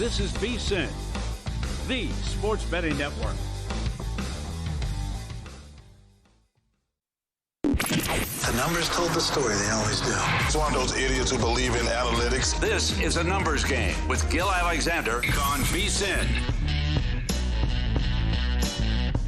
This is VSiN, the sports betting network. The numbers told the story, they always do. It's one of those idiots who believe in analytics. This is a numbers game with Gil Alexander on VSiN.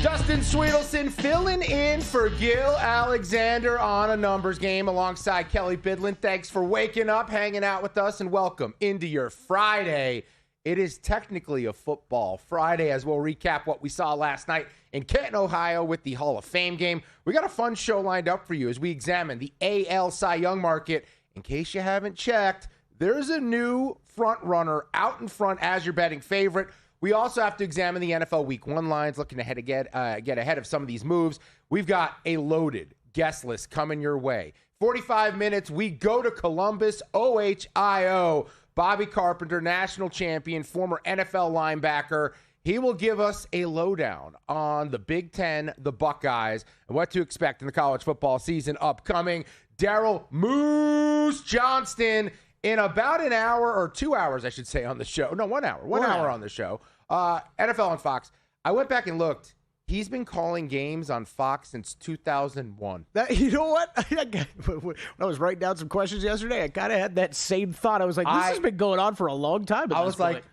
Dustin Sweetelson filling in for Gil Alexander on a numbers game alongside Kelly Bidlin. Thanks for waking up, hanging out with us, and welcome into your Friday. It is technically a football Friday as we'll recap what we saw last night in Canton, Ohio with the Hall of Fame game. We got a fun show lined up for you as we examine the AL Cy Young market. In case you haven't checked, there's a new front runner out in front as your betting favorite. We also have to examine the NFL Week 1 lines, looking ahead to get ahead of some of these moves. We've got a loaded guest list coming your way. 45 minutes, we go to Columbus, OHIO. Bobby Carpenter, national champion, former NFL linebacker. He will give us a lowdown on the Big Ten, the Buckeyes, and what to expect in the college football season upcoming. Daryl Moose Johnston in about an hour, or 2 hours, I should say, on the show. No, 1 hour. One hour on the show. NFL on Fox. I went back and looked. He's been calling games on Fox since 2001. You know what? When I was writing down some questions yesterday, I kind of had that same thought. I was like, this has been going on for a long time. I was like,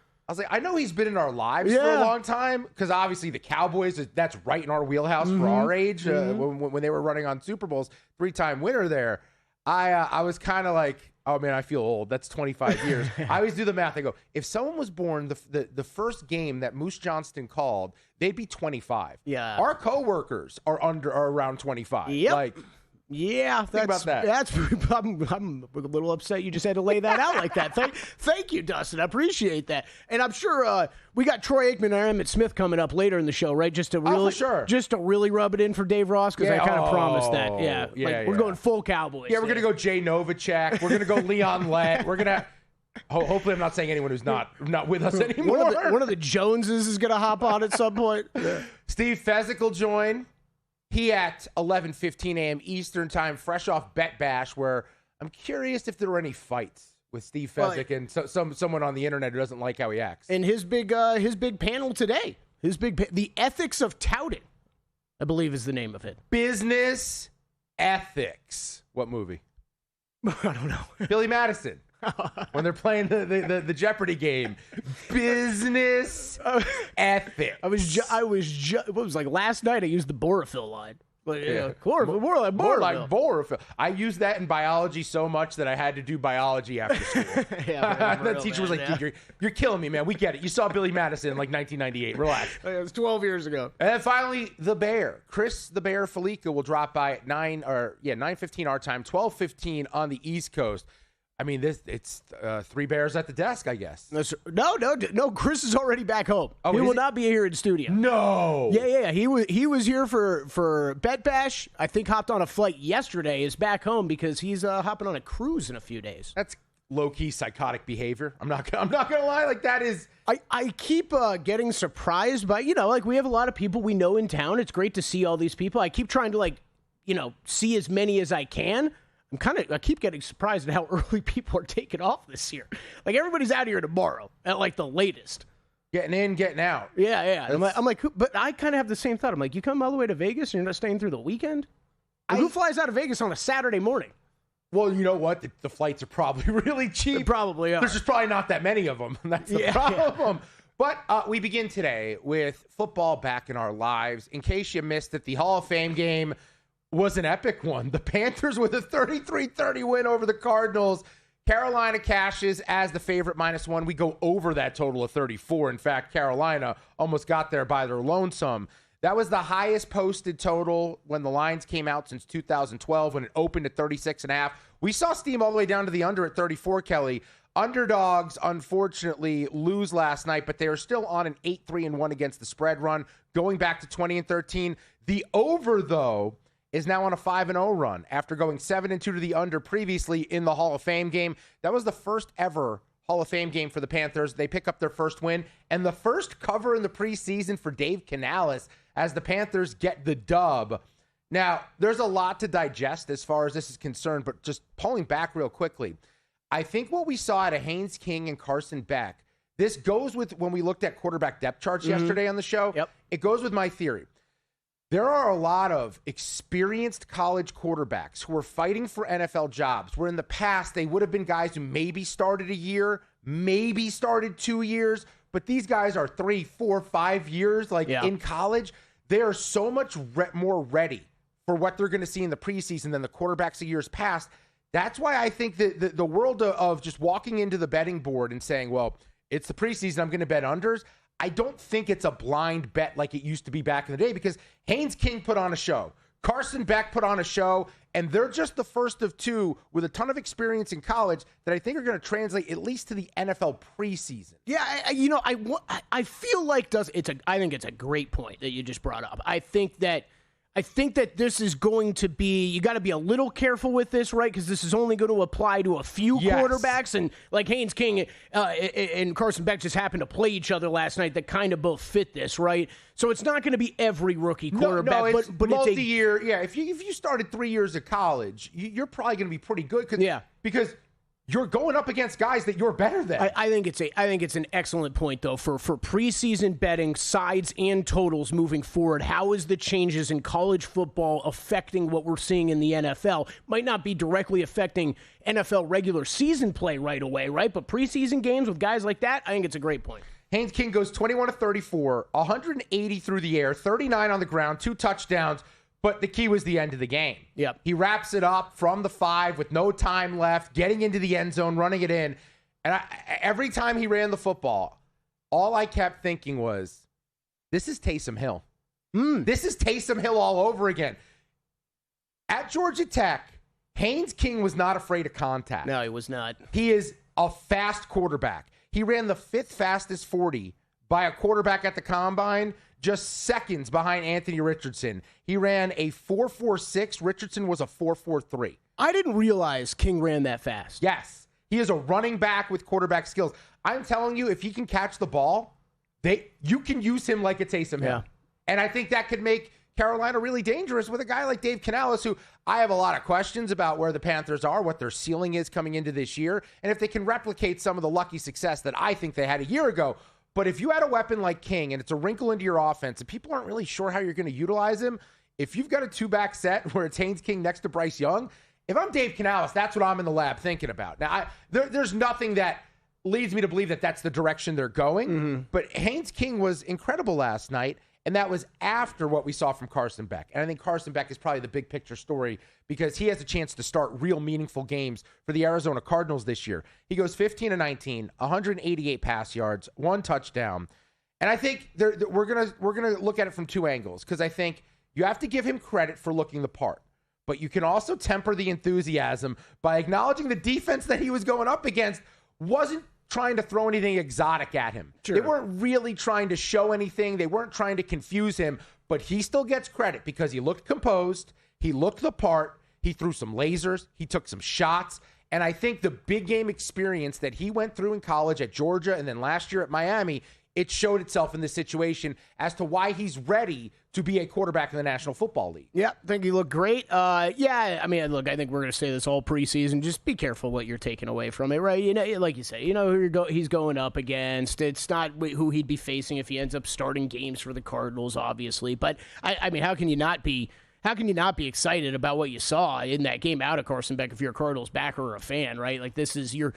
I know he's been in our lives for a long time, because obviously the Cowboys, that's right in our wheelhouse for our age. When they were running on Super Bowls, 3-time winner there. I was kind of like, oh, man, I feel old. That's 25 years. I always do the math. I go, if someone was born the first game that Moose Johnston called, they'd be 25. Yeah. Our coworkers are around 25. Yep. Yeah, think about that. I'm a little upset you just had to lay that out like that. Thank you, Dustin. I appreciate that. And I'm sure we got Troy Aikman and Emmett Smith coming up later in the show, right? Just to really rub it in for Dave Ross, because I kind of promised that. Yeah. We're going full Cowboys. Yeah, we're going to go Jay Novacek. We're going to go Leon Lett. We're going to hopefully I'm not saying anyone who's not with us anymore. One of the Joneses is going to hop on at some point. Yeah. Steve Fezzik will join. He at 11:15 a.m. Eastern time, fresh off Bet Bash, where I'm curious if there were any fights with Steve Fezzik and someone on the internet who doesn't like how he acts. And his big panel today, the ethics of touting, I believe is the name of it. Business ethics. What movie? I don't know. Billy Madison. When they're playing the Jeopardy game. Business ethics. What was like last night I used the Borophyll line. Chlorophyll, more like Borophyll. I used that in biology so much that I had to do biology after school. The teacher was like, dude, you're killing me, man. We get it. You saw Billy Madison in like 1998. Relax. It was 12 years ago. And then finally, the Bear. Chris the Bear Felica will drop by at 9:15 our time, 12:15 on the East Coast. I mean, it's three bears at the desk, I guess. No. Chris is already back home. Oh, he will not be here in studio. No. Yeah. He was here for Bet Bash. I think hopped on a flight yesterday. Is back home because he's hopping on a cruise in a few days. That's low-key psychotic behavior. I'm not gonna lie. Like, that is. I keep getting surprised by, like, we have a lot of people we know in town. It's great to see all these people. I keep trying to see as many as I can. I keep getting surprised at how early people are taking off this year. Like, everybody's out here tomorrow at like the latest. Getting in, getting out. Yeah. I'm like, but I kind of have the same thought. I'm like, you come all the way to Vegas and you're not staying through the weekend? Who flies out of Vegas on a Saturday morning? Well, you know what? The flights are probably really cheap. They probably are. There's just probably not that many of them. That's the problem. Yeah. But we begin today with football back in our lives. In case you missed it, the Hall of Fame game was an epic one. The Panthers with a 33-30 win over the Cardinals. Carolina cashes as the favorite -1. We go over that total of 34. In fact, Carolina almost got there by their lonesome. That was the highest posted total when the lines came out since 2012 when it opened at 36.5. We saw steam all the way down to the under at 34, Kelly. Underdogs, unfortunately, lose last night, but they are still on an 8-3-1 against the spread run, going back to 20-13. The over, though, is now on a 5-0 run after going 7-2 to the under previously in the Hall of Fame game. That was the first ever Hall of Fame game for the Panthers. They pick up their first win and the first cover in the preseason for Dave Canales as the Panthers get the dub. Now, there's a lot to digest as far as this is concerned, but just pulling back real quickly, I think what we saw out of Haynes King and Carson Beck, this goes with when we looked at quarterback depth charts yesterday on the show. Yep. It goes with my theory. There are a lot of experienced college quarterbacks who are fighting for NFL jobs, where in the past they would have been guys who maybe started a year, maybe started 2 years, but these guys are 3, 4, 5 years in college. They are so much more ready for what they're going to see in the preseason than the quarterbacks of years past. That's why I think that the world of just walking into the betting board and saying, well, it's the preseason, I'm going to bet unders. I don't think it's a blind bet like it used to be back in the day, because Haynes King put on a show. Carson Beck put on a show, and they're just the first of two with a ton of experience in college that I think are going to translate at least to the NFL preseason. Yeah, I feel like I think it's a great point that you just brought up. I think that this is going to be, you got to be a little careful with this, right? Because this is only going to apply to a few quarterbacks. And like Haynes King and Carson Beck just happened to play each other last night that kind of both fit this, right? So it's not going to be every rookie quarterback. No, it's but multi-year. If you started 3 years of college, you're probably going to be pretty good. Because you're going up against guys that you're better than. I think it's an excellent point, though, for preseason betting, sides and totals moving forward. How is the changes in college football affecting what we're seeing in the NFL? Might not be directly affecting NFL regular season play right away, right? But preseason games with guys like that, I think it's a great point. Haynes King goes 21 of 34, 180 through the air, 39 on the ground, 2 touchdowns. But the key was the end of the game. Yep. He wraps it up from the 5 with no time left, getting into the end zone, running it in. And every time he ran the football, all I kept thinking was, this is Taysom Hill. This is Taysom Hill all over again. At Georgia Tech, Haynes King was not afraid of contact. No, he was not. He is a fast quarterback. He ran the 5th fastest 40 by a quarterback at the combine, just seconds behind Anthony Richardson. He ran a 4.46. Richardson was a 4.43. I didn't realize King ran that fast. Yes. He is a running back with quarterback skills. I'm telling you, if he can catch the ball, you can use him like a Taysom Hill. And I think that could make Carolina really dangerous with a guy like Dave Canales, who I have a lot of questions about where the Panthers are, what their ceiling is coming into this year, and if they can replicate some of the lucky success that I think they had a year ago. But if you had a weapon like King and it's a wrinkle into your offense and people aren't really sure how you're going to utilize him, if you've got a 2-back set where it's Haynes King next to Bryce Young, if I'm Dave Canales, that's what I'm in the lab thinking about. Now, there's nothing that leads me to believe that that's the direction they're going. But Haynes King was incredible last night, and that was after what we saw from Carson Beck. And I think Carson Beck is probably the big picture story because he has a chance to start real meaningful games for the Arizona Cardinals this year. He goes 15-19, 188 pass yards, 1 touchdown. And I think we're gonna look at it from 2 angles, because I think you have to give him credit for looking the part, but you can also temper the enthusiasm by acknowledging the defense that he was going up against wasn't trying to throw anything exotic at him. Sure. They weren't really trying to show anything. They weren't trying to confuse him, but he still gets credit because he looked composed. He looked the part. He threw some lasers. He took some shots. And I think the big game experience that he went through in college at Georgia and then last year at Miami, it showed itself in this situation as to why he's ready to be a quarterback in the National Football League. Yeah, I think he looked great. I think we're going to say this all preseason. Just be careful what you're taking away from it, right? You know, like you say, you know who he's going up against. It's not who he'd be facing if he ends up starting games for the Cardinals, obviously. But I mean, how can you not be excited about what you saw in that game out of Carson Beck if you're a Cardinals backer or a fan, right? Like, this is you're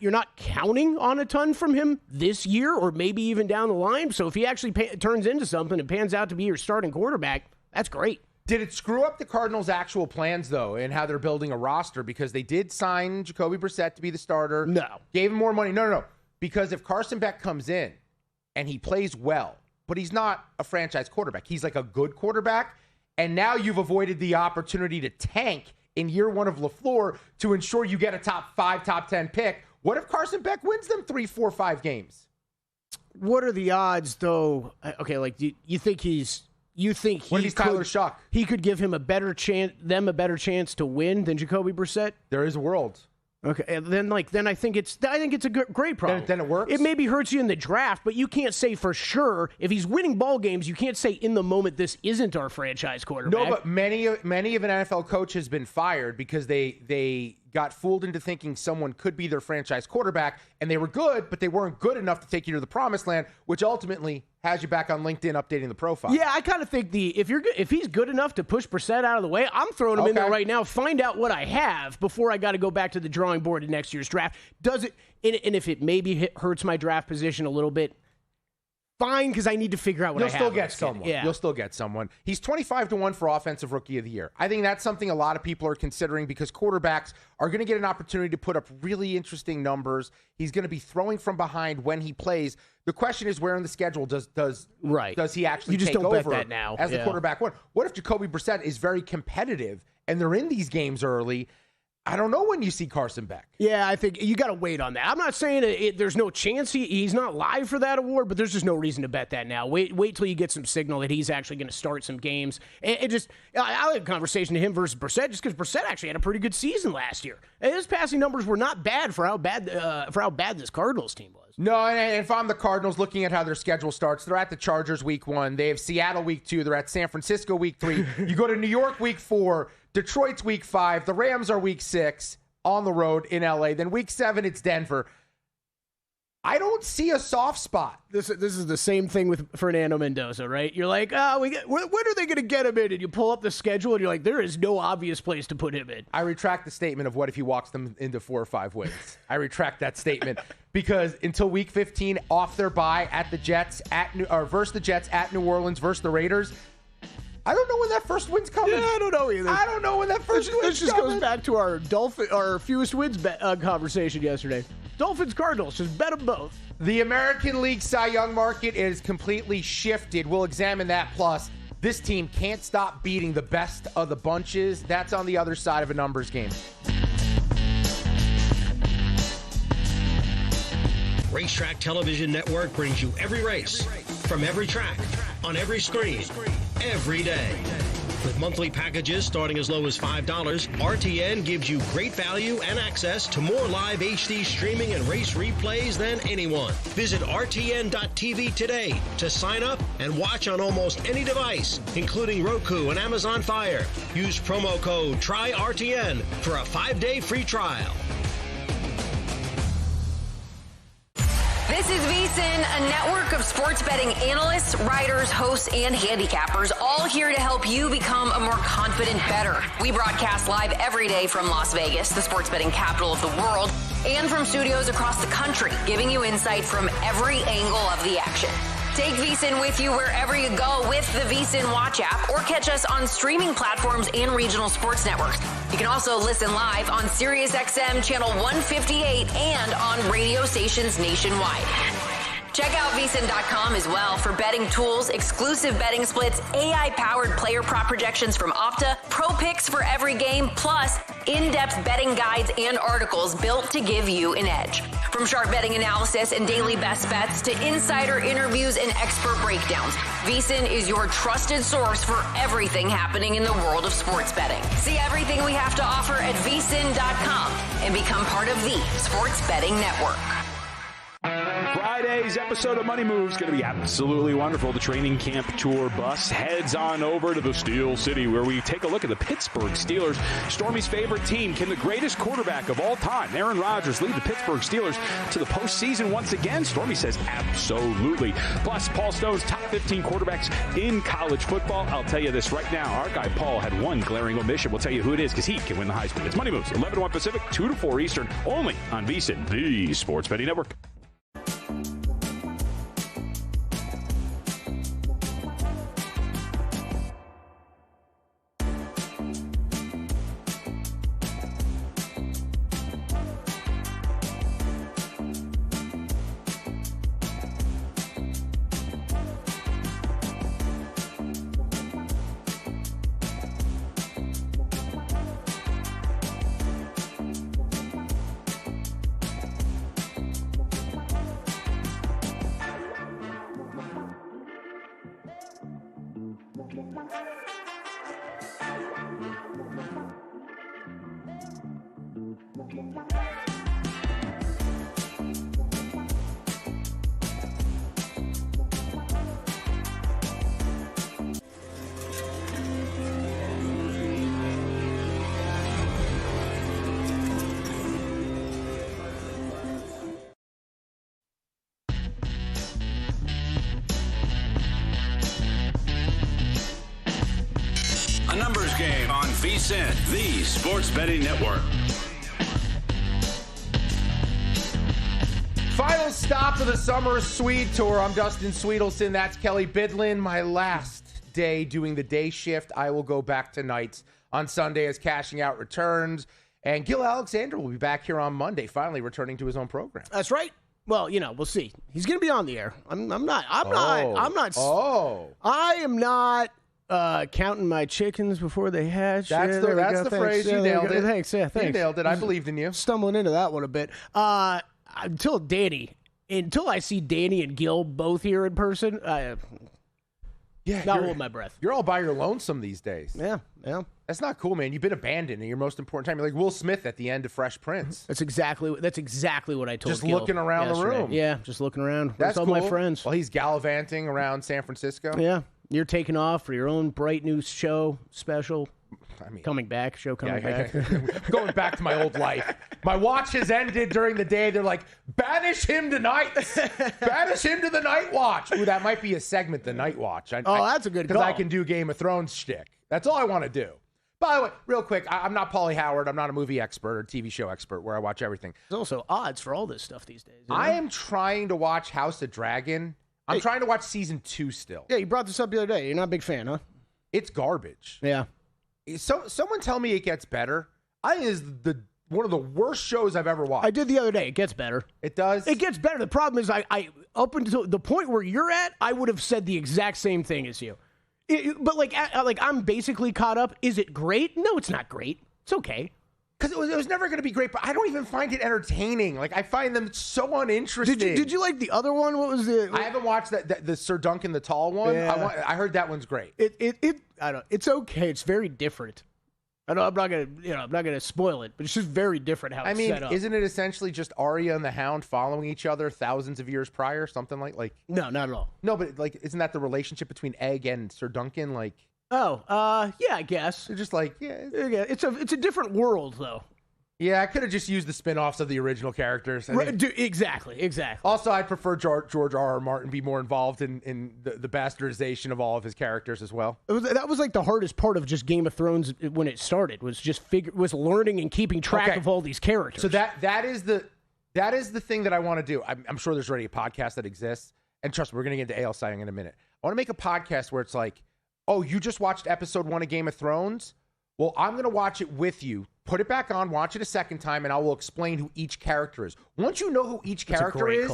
not counting on a ton from him this year or maybe even down the line. So if he actually turns into something and pans out to be your starting quarterback, that's great. Did it screw up the Cardinals' actual plans, though, and how they're building a roster? Because they did sign Jacoby Brissett to be the starter. No. Gave him more money. No. Because if Carson Beck comes in and he plays well, but he's not a franchise quarterback, he's like a good quarterback, and now you've avoided the opportunity to tank in year 1 of LaFleur to ensure you get a top 5, top 10 pick. What if Carson Beck wins them 3, 4, 5 games? What are the odds, though? Okay, like you think what if he's Tyler Shuck? He could give him a better chance to win than Jacoby Brissett? There is a world. Okay, and then I think it's a great problem. Then it works? It maybe hurts you in the draft, but you can't say for sure if he's winning ball games. You can't say in the moment this isn't our franchise quarterback. No, but many of an NFL coach has been fired because they got fooled into thinking someone could be their franchise quarterback, and they were good, but they weren't good enough to take you to the promised land, which ultimately has you back on LinkedIn updating the profile. Yeah, I kind of think if he's good enough to push Brissett out of the way, I'm throwing him in there right now. Find out what I have before I got to go back to the drawing board in next year's draft. Does it? And if it maybe hurts my draft position a little bit, fine, because I need to figure out what I have. You'll still get someone. Yeah. You'll still get someone. He's 25-1 for Offensive Rookie of the Year. I think that's something a lot of people are considering because quarterbacks are going to get an opportunity to put up really interesting numbers. He's going to be throwing from behind when he plays. The question is, where in the schedule does he actually you just take don't over bet that now as the quarterback one? What if Jacoby Brissett is very competitive and they're in these games early? I don't know when you see Carson Beck. Yeah, I think you got to wait on that. I'm not saying there's no chance he's not live for that award, but there's just no reason to bet that now. Wait till you get some signal that he's actually going to start some games. I had a conversation to him versus Brissett just because Brissett actually had a pretty good season last year. And his passing numbers were not bad for how bad this Cardinals team was. No, and if I'm the Cardinals, looking at how their schedule starts, they're at the Chargers week 1. They have Seattle week 2. They're at San Francisco week 3. You go to New York week 4. Detroit's week 5. The Rams are week 6 on the road in LA. Then week 7, it's Denver. I don't see a soft spot. This is the same thing with Fernando Mendoza, right? You're like, when are they going to get him in? And you pull up the schedule, and you're like, there is no obvious place to put him in. I retract the statement of what if he walks them into 4 or 5 wins. I retract that statement because until week 15, off their bye at the Jets versus the Jets at New Orleans versus the Raiders. I don't know when that first win's coming. Yeah, I don't know either. I don't know when that first win's coming. This just goes back to our fewest wins conversation yesterday. Dolphins, Cardinals, just bet them both. The American League Cy Young market is completely shifted. We'll examine that. Plus, this team can't stop beating the best of the bunches. That's on the other side of a numbers game. Racetrack Television Network brings you every race, from every track, on every screen, every day. With monthly packages starting as low as $5, RTN gives you great value and access to more live HD streaming and race replays than anyone. Visit RTN.tv today to sign up and watch on almost any device, including Roku and Amazon Fire. Use promo code TRYRTN for a 5-day free trial. This is VSiN, a network of sports betting analysts, writers, hosts, and handicappers, all here to help you become a more confident bettor. We broadcast live every day from Las Vegas, the sports betting capital of the world, and from studios across the country, giving you insight from every angle of the action. Take VSiN with you wherever you go with the VSiN Watch app or catch us on streaming platforms and regional sports networks. You can also listen live on SiriusXM channel 158 and on radio stations nationwide. Check out VSiN.com as well for betting tools, exclusive betting splits, AI-powered player prop projections from Opta, pro picks for every game, plus in-depth betting guides and articles built to give you an edge. From sharp betting analysis and daily best bets to insider interviews and expert breakdowns, VSiN is your trusted source for everything happening in the world of sports betting. See everything we have to offer at VSiN.com and become part of the Sports Betting Network. Friday's episode of Money Moves is going to be absolutely wonderful. The training camp tour bus heads on over to the Steel City, where we take a look at the Pittsburgh Steelers, Stormy's favorite team. Can the greatest quarterback of all time, Aaron Rodgers, lead the Pittsburgh Steelers to the postseason once again? Stormy says absolutely. Plus, Paul Stone's top 15 quarterbacks in college football. I'll tell you this right now. Our guy Paul had one glaring omission. We'll tell you who it is because he can win the Heisman. It's Money Moves, 11 to 1 Pacific, 2 to 4 Eastern, only on VSiN, the Sports Betting Network. A numbers game on VSiN, the sports betting network. Final stop of the Summer Swede Tour. I'm Dustin Sweetelson. That's Kelly Bidlin. My last day doing the day shift. I will go back to nights on Sunday as Cashing Out returns. And Gil Alexander will be back here on Monday, finally returning to his own program. That's right. Well, we'll see. He's going to be on the air. I am not counting my chickens before they hatch. That's the phrase. You nailed it. Thanks. Yeah, thanks. You nailed it. I believed in you. Stumbling into that one a bit. Until I see Danny and Gil both here in person, not hold my breath. You're all by your lonesome these days. Yeah. That's not cool, man. You've been abandoned in your most important time. You're like Will Smith at the end of Fresh Prince. That's exactly what I told Just Gil looking around yesterday. the room. Yeah, just looking around. That's all cool. my friends. Well, he's gallivanting around San Francisco. Yeah. You're taking off for your own bright new show special. Coming back. Going back to my old life. My watch has ended during the day. They're like, banish him tonight. Banish him to the night watch. Ooh, that might be a segment, the night watch. That's a good call. Because I can do Game of Thrones shtick. That's all I want to do. By the way, real quick, I'm not Paulie Howard. I'm not a movie expert or TV show expert where I watch everything. There's also odds for all this stuff these days. I am trying to watch House of Dragon. I'm trying to watch season 2 still. Yeah, you brought this up the other day. You're not a big fan, huh? It's garbage. Yeah. So someone tell me it gets better. I think it's one of the worst shows I've ever watched. I did the other day. It gets better. It does? It gets better. The problem is I up until the point where you're at, I would have said the exact same thing as you. But I'm basically caught up. Is it great? No, it's not great. It's okay. Because it was never going to be great, but I don't even find it entertaining. I find them so uninteresting. Did you like the other one? What was the? I haven't watched the Sir Duncan the Tall one. Yeah. I heard that one's great. I don't. It's okay. It's very different. I know I'm not gonna spoil it, but it's just very different how it's set up. Isn't it essentially just Arya and the Hound following each other thousands of years prior, something like? No, not at all. No, but isn't that the relationship between Egg and Sir Duncan? Yeah, I guess. They're just it's a different world though. Yeah, I could have just used the spin-offs of the original characters. Exactly. Also, I'd prefer George R.R. Martin be more involved in the bastardization of all of his characters as well. That was the hardest part of just Game of Thrones when it started, was just was learning and keeping track of all these characters. So that is the thing that I want to do. I'm sure there's already a podcast that exists. And trust me, we're going to get into AL Cy in a minute. I want to make a podcast where it's like, oh, you just watched episode 1 of Game of Thrones? Well, I'm going to watch it with you, put it back on, watch it a second time, and I will explain who each character is. Once you know who each character is,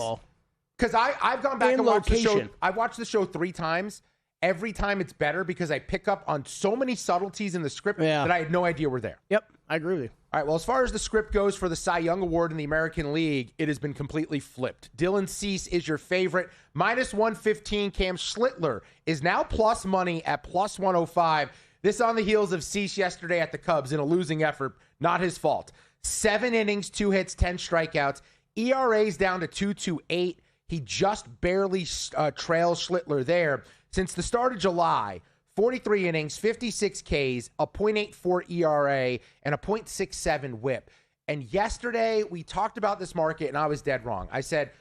because I've gone back and watched the show. I've watched the show 3 times. Every time it's better because I pick up on so many subtleties in the script that I had no idea were there. Yep, I agree with you. All right, well, as far as the script goes for the Cy Young Award in the American League, it has been completely flipped. Dylan Cease is your favorite. -115. Cam Schlittler is now plus money at +105. This on the heels of Cease yesterday at the Cubs in a losing effort. Not his fault. 7 innings, 2 hits, 10 strikeouts. ERA's down to 2.28. He just barely trails Schlittler there. Since the start of July, 43 innings, 56 Ks, a .84 ERA, and a .67 whip. And yesterday, we talked about this market, and I was dead wrong. I said,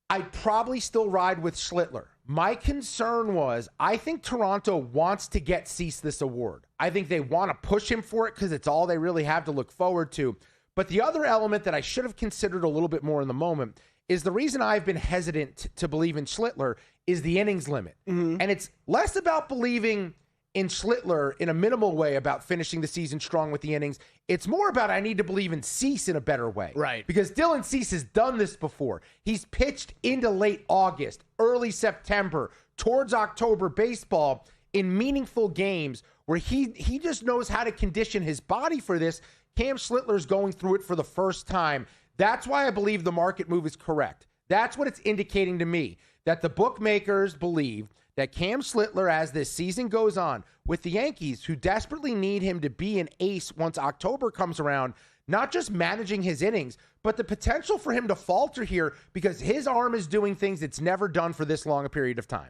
I'd probably still ride with Schlittler. My concern was, I think Toronto wants to get Cease this award. I think they want to push him for it because it's all they really have to look forward to. But the other element that I should have considered a little bit more in the moment is the reason I've been hesitant to believe in Schlittler is the innings limit. Mm-hmm. And it's less about believing in Schlittler in a minimal way about finishing the season strong with the innings. It's more about I need to believe in Cease in a better way. Right. Because Dylan Cease has done this before. He's pitched into late August, early September, towards October baseball in meaningful games where he just knows how to condition his body for this. Cam Schlittler's going through it for the first time. That's why I believe the market move is correct. That's what it's indicating to me, that the bookmakers believe that Cam Schlittler, as this season goes on, with the Yankees, who desperately need him to be an ace once October comes around, not just managing his innings, but the potential for him to falter here because his arm is doing things it's never done for this long a period of time.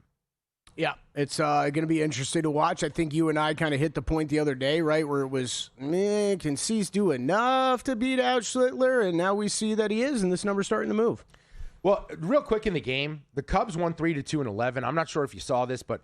Yeah, it's going to be interesting to watch. I think you and I kind of hit the point the other day, right, where it was, can Cease do enough to beat out Schlittler? And now we see that he is, and this number's starting to move. Well, real quick in the game, the Cubs won 3-2 in 11. I'm not sure if you saw this, but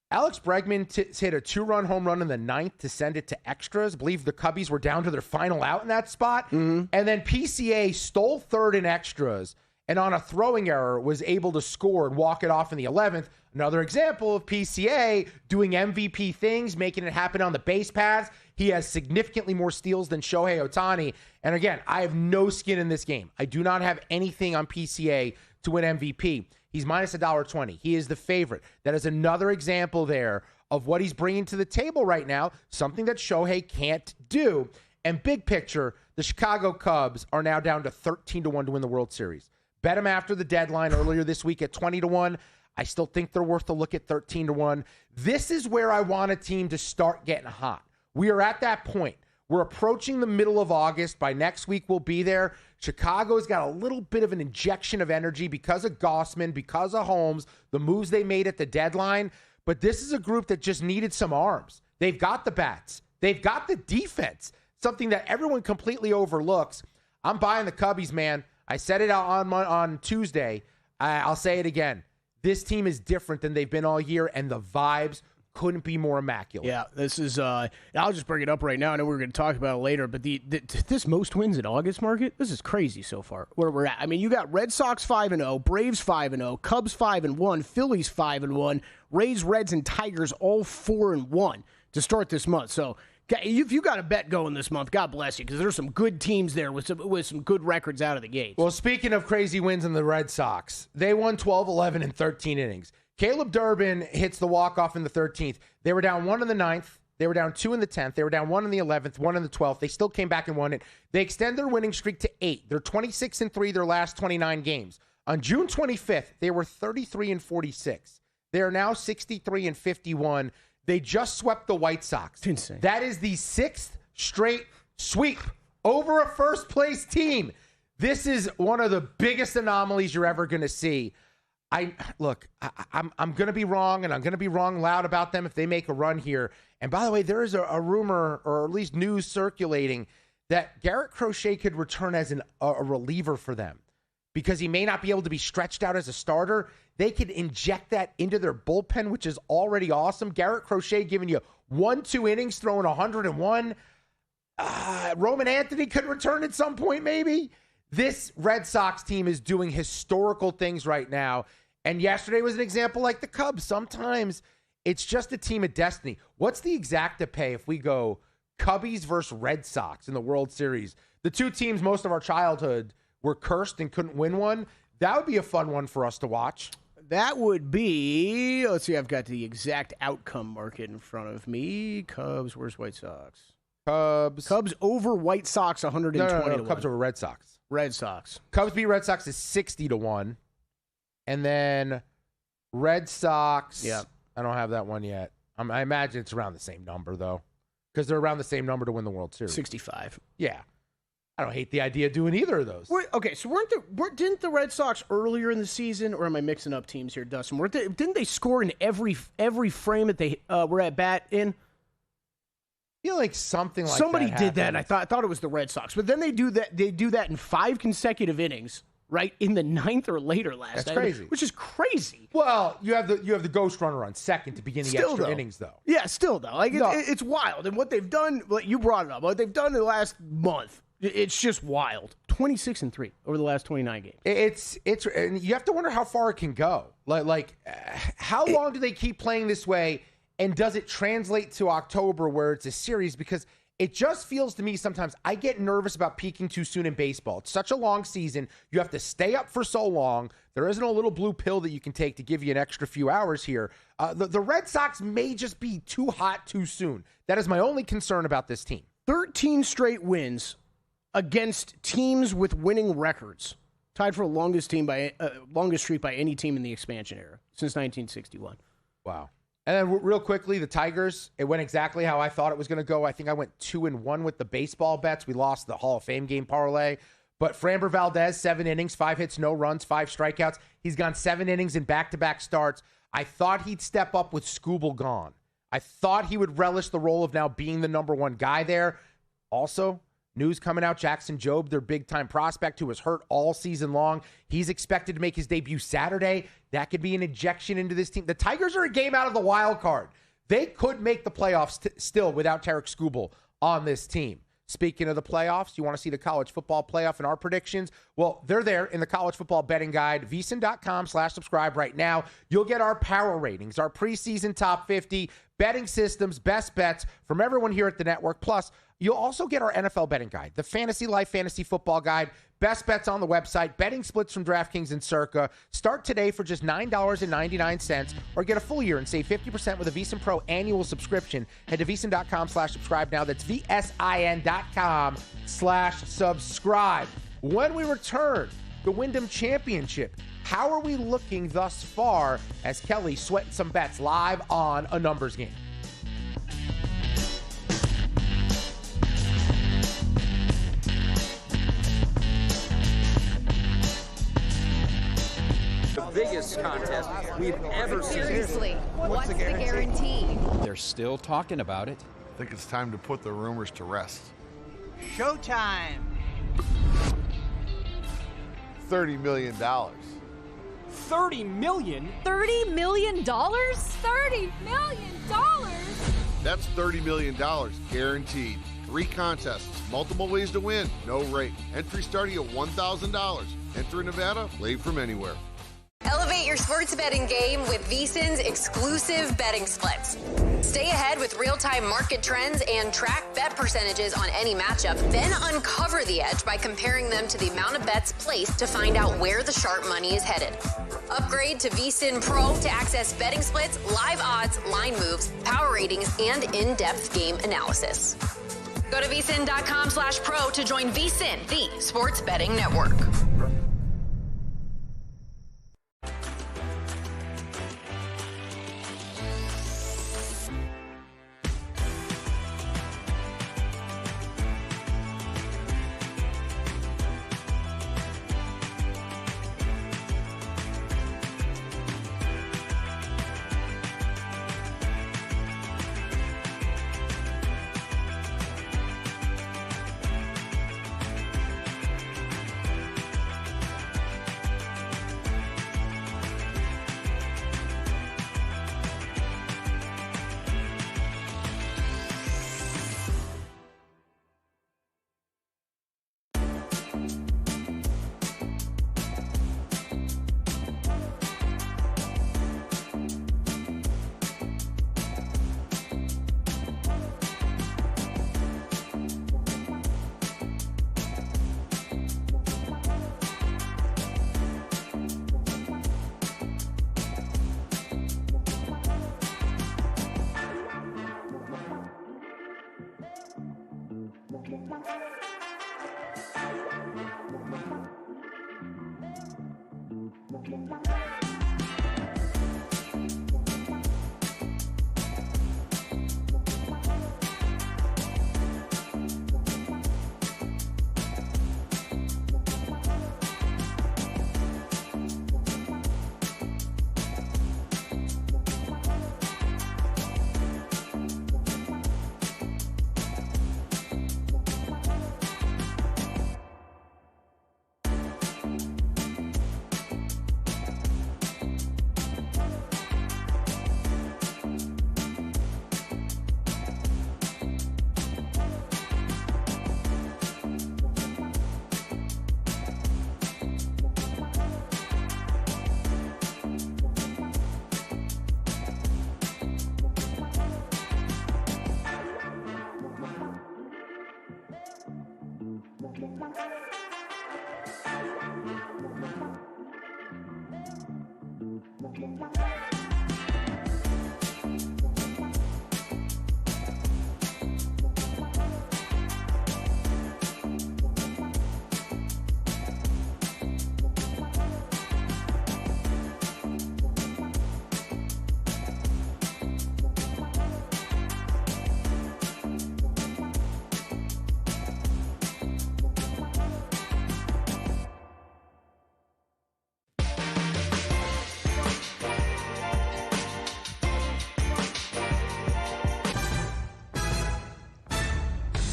Alex Bregman hit a 2-run home run in the 9th to send it to extras. I believe the Cubbies were down to their final out in that spot. Mm-hmm. And then PCA stole third in extras and on a throwing error was able to score and walk it off in the 11th. Another example of PCA doing MVP things, making it happen on the base paths. He has significantly more steals than Shohei Ohtani. And again, I have no skin in this game. I do not have anything on PCA to win MVP. He's minus $1.20. He is the favorite. That is another example there of what he's bringing to the table right now, something that Shohei can't do. And big picture, the Chicago Cubs are now down to 13-1 to win the World Series. Bet them after the deadline earlier this week at 20-1. I still think they're worth a look at 13-1. This is where I want a team to start getting hot. We are at that point. We're approaching the middle of August. By next week, we'll be there. Chicago's got a little bit of an injection of energy because of Gossman, because of Holmes, the moves they made at the deadline. But this is a group that just needed some arms. They've got the bats. They've got the defense, something that everyone completely overlooks. I'm buying the Cubbies, man. I said it out on Tuesday. I'll say it again. This team is different than they've been all year, and the vibes couldn't be more immaculate. Yeah, this is, I'll just bring it up right now. I know we're going to talk about it later, but this most wins in August market, this is crazy so far, where we're at. I mean, you got Red Sox 5-0, Braves 5-0, Cubs 5-1, Phillies 5-1, Rays, Reds, and Tigers all 4-1 to start this month. So if you got a bet going this month, God bless you, because there's some good teams there with some good records out of the gate. Well, speaking of crazy wins in the Red Sox, they won 12, 11, and 13 innings. Caleb Durbin hits the walk-off in the 13th. They were down 1 in the 9th. They were down 2 in the 10th. They were down 1 in the 11th, 1 in the 12th. They still came back and won it. They extend their winning streak to 8. They're 26-3 their last 29 games. On June 25th, they were 33-46. They are now 63-51. They just swept the White Sox. It's insane. That is the 6th straight sweep over a first-place team. This is one of the biggest anomalies you're ever going to see. I'm going to be wrong, and I'm going to be wrong loud about them if they make a run here. And by the way, there is a rumor, or at least news circulating, that Garrett Crochet could return as a reliever for them because he may not be able to be stretched out as a starter. They could inject that into their bullpen, which is already awesome. Garrett Crochet giving you 1-2 innings, throwing 101. Roman Anthony could return at some point, maybe. This Red Sox team is doing historical things right now. And yesterday was an example like the Cubs. Sometimes it's just a team of destiny. What's the exacta pay if we go Cubbies versus Red Sox in the World Series? The two teams most of our childhood were cursed and couldn't win one. That would be a fun one for us to watch. That would be, let's see, I've got the exact outcome market in front of me. Cubs, where's White Sox? Cubs over White Sox 120 No, Cubs over Red Sox. Red Sox. Cubs beat Red Sox is 60-1. And then Red Sox. Yeah. I don't have that one yet. I imagine it's around the same number, though, because they're around the same number to win the World Series. 65. Yeah. I don't hate the idea of doing either of those. Okay, so didn't the Red Sox earlier in the season, or am I mixing up teams here, Dustin? Didn't they score in every frame that they were at bat in? I feel like something like somebody that did that, and I thought it was the Red Sox. But then they do that in 5 consecutive innings, right, in the 9th or later last night. That's crazy. Which is crazy. Well, you have the ghost runner on second to begin the extra innings, though. Yeah, still, though. Like, it's wild. And what they've done, you brought it up, what they've done in the last month, it's just wild. 26-3 over the last 29 games. It's and you have to wonder how far it can go. How long do they keep playing this way? And does it translate to October where it's a series? Because it just feels to me sometimes I get nervous about peaking too soon in baseball. It's such a long season. You have to stay up for so long. There isn't a little blue pill that you can take to give you an extra few hours here. The Red Sox may just be too hot too soon. That is my only concern about this team. 13 straight wins against teams with winning records. Tied for longest streak by any team in the expansion era since 1961. Wow. And then real quickly, the Tigers, it went exactly how I thought it was going to go. I think I went 2-1 with the baseball bets. We lost the Hall of Fame game parlay. But Framber Valdez, 7 innings, 5 hits, no runs, 5 strikeouts. He's gone 7 innings in back-to-back starts. I thought he'd step up with Skubal gone. I thought he would relish the role of now being the number one guy there. Also, News coming out, Jackson Jobe, their big-time prospect who was hurt all season long. He's expected to make his debut Saturday. That could be an injection into this team. The Tigers are a game out of the wild card. They could make the playoffs still without Tarek Skubal on this team. Speaking of the playoffs, you want to see the college football playoff and our predictions? Well, they're there in the college football betting guide, VSiN.com/subscribe right now. You'll get our power ratings, our preseason top 50, betting systems, best bets from everyone here at the network. Plus, you'll also get our NFL betting guide, the Fantasy Life Fantasy Football Guide, best bets on the website, betting splits from DraftKings and Circa. Start today for just $9.99 or get a full year and save 50% with a VSiN Pro annual subscription. Head to VSiN.com/subscribe now. That's VSIN.com/subscribe. When we return, the Wyndham Championship. How are we looking thus far as Kelly sweating some bets live on A Numbers Game? Biggest contest we've ever seen. Seriously, what's the guarantee? They're still talking about it. I think it's time to put the rumors to rest. Showtime. $30 million. $30 million? $30 million? $30 million? That's $30 million guaranteed. 3 contests, multiple ways to win, no rate. Entry starting at $1,000. Enter in Nevada, play from anywhere. Elevate your sports betting game with VSiN's exclusive betting splits. Stay ahead with real-time market trends and track bet percentages on any matchup. Then uncover the edge by comparing them to the amount of bets placed to find out where the sharp money is headed. Upgrade to VSiN Pro to access betting splits, live odds, line moves, power ratings, and in-depth game analysis. Go to VSiN.com/pro to join VSiN, the sports betting network.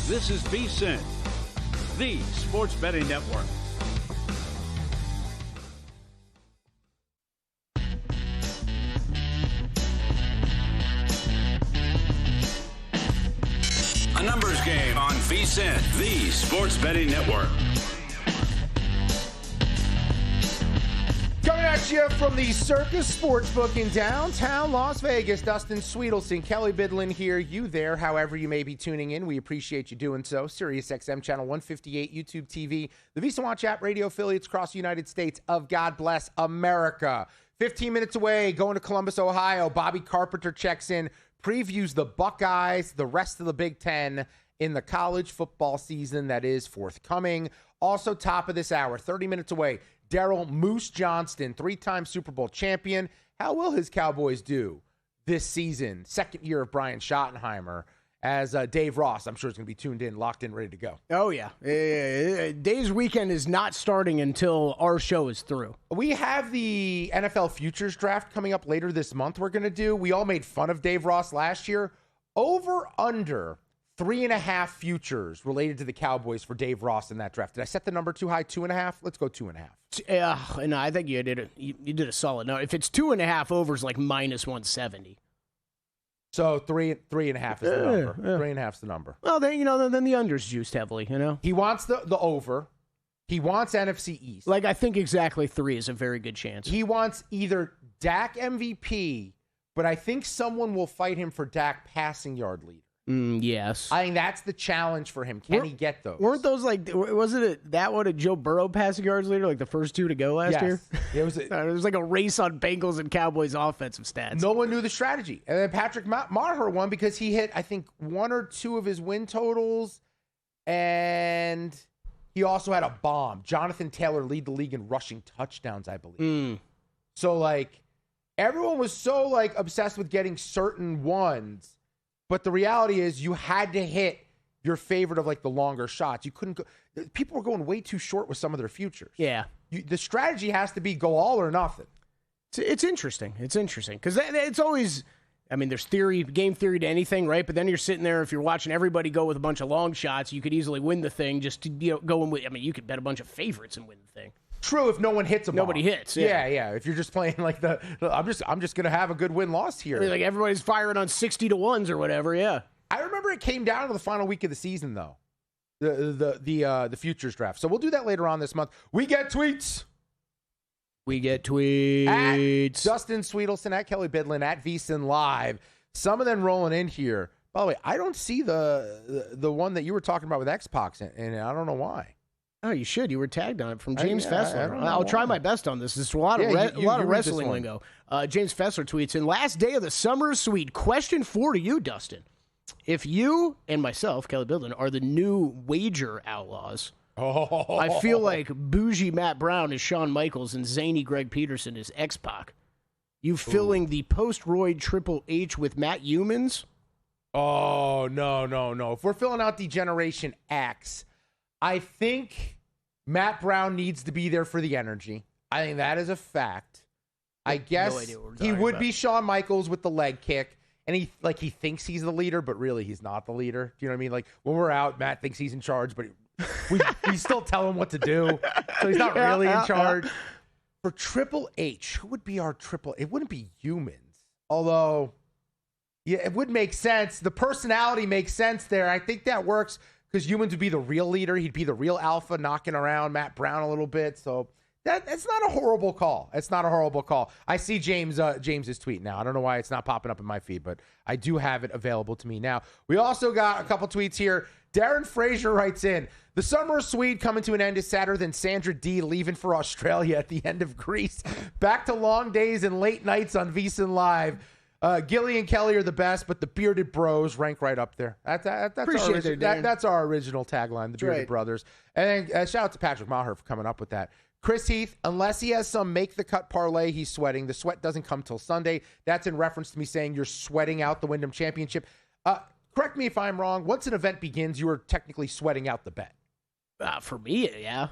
This is VSiN, the Sports Betting Network. A numbers game on VSiN, the Sports Betting Network. Coming at you from the Circus Sportsbook in downtown Las Vegas, Dustin Sweetelson, Kelly Bidlin here, you there, however you may be tuning in. We appreciate you doing so. SiriusXM Channel 158, YouTube TV, the VSiN Watch app, radio affiliates across the United States of God bless America. 15 minutes away, going to Columbus, Ohio. Bobby Carpenter checks in, previews the Buckeyes, the rest of the Big Ten in the college football season that is forthcoming. Also, top of this hour, 30 minutes away, Daryl Moose Johnston, three-time Super Bowl champion. How will his Cowboys do this season? Second year of Brian Schottenheimer. As Dave Ross, I'm sure, is going to be tuned in, locked in, ready to go. Oh, yeah. Dave's weekend is not starting until our show is through. We have the NFL Futures Draft coming up later this month we're going to do. We all made fun of Dave Ross last year. Over, under 3.5 futures related to the Cowboys for Dave Ross in that draft. Did I set the number too high? 2.5? Let's go 2.5. No, I think you did a solid. No, if it's 2.5 overs, like minus 170. So 3.5 is the number. 3.5 is the number. Well, then the under's juiced heavily. He wants the over. He wants NFC East. Like, I think exactly 3 is a very good chance. He wants either Dak MVP, but I think someone will fight him for Dak passing yard leader. Yes. I think that's the challenge for him. Can he get those? Weren't those that one a Joe Burrow passing yards leader, like the first 2 to go last year? It was like a race on Bengals and Cowboys offensive stats. No one knew the strategy. And then Patrick Maher won because he hit, I think, 1 or 2 of his win totals. And he also had a bomb. Jonathan Taylor lead the league in rushing touchdowns, I believe. So, everyone was so, obsessed with getting certain ones. But the reality is you had to hit your favorite of, the longer shots. You couldn't go. People were going way too short with some of their futures. Yeah. The strategy has to be go all or nothing. It's interesting. It's interesting. Because it's always, there's game theory to anything, right? But then you're sitting there, if you're watching everybody go with a bunch of long shots, you could easily win the thing just to go in with, you could bet a bunch of favorites and win the thing. True, if no one hits a bomb. Nobody hits. Yeah. If you're just playing I'm just gonna have a good win-loss here. Everybody's firing on 60 to 1s or whatever. Yeah. I remember it came down to the final week of the season though, the futures draft. So we'll do that later on this month. We get tweets. At Dustin Sweetelson, at Kelly Bidlin, at VSiN Live. Some of them rolling in here. By the way, I don't see the one that you were talking about with X-Pac, and I don't know why. Oh, you should. You were tagged on it from James Fessler. I'll try my best on this. There's a lot of wrestling lingo. James Fessler tweets in, last day of the summer suite. Question 4 to you, Dustin. If you and myself, Kelly Bidlin, are the new wager outlaws, I feel like bougie Matt Brown is Shawn Michaels and zany Greg Peterson is X-Pac. You filling the post-Royd Triple H with Matt Humans? Oh, no. If we're filling out the Generation X, I think Matt Brown needs to be there for the energy. I think that is a fact. I guess he would be Shawn Michaels with the leg kick, and he thinks he's the leader, but really he's not the leader. Do you know what I mean? When we're out, Matt thinks he's in charge, but we still tell him what to do, so he's not really in charge. For Triple H, who would be our Triple? It wouldn't be Humans, although it would make sense. The personality makes sense there. I think that works. Because Humans would be the real leader. He'd be the real alpha, knocking around Matt Brown a little bit. So that's not a horrible call. It's not a horrible call. I see James's tweet now. I don't know why it's not popping up in my feed, but I do have it available to me now. We also got a couple tweets here. Darren Frazier writes in, the summer suite coming to an end is sadder than Sandra D leaving for Australia at the end of Greece. Back to long days and late nights on VSiN Live. Gilly and Kelly are the best, but the Bearded Bros rank right up there. That's our original tagline, the Bearded Brothers. And then shout out to Patrick Maher for coming up with that. Chris Heath, unless he has some make-the-cut parlay, he's sweating. The sweat doesn't come till Sunday. That's in reference to me saying you're sweating out the Wyndham Championship. Correct me if I'm wrong. Once an event begins, you are technically sweating out the bet. For me, yeah.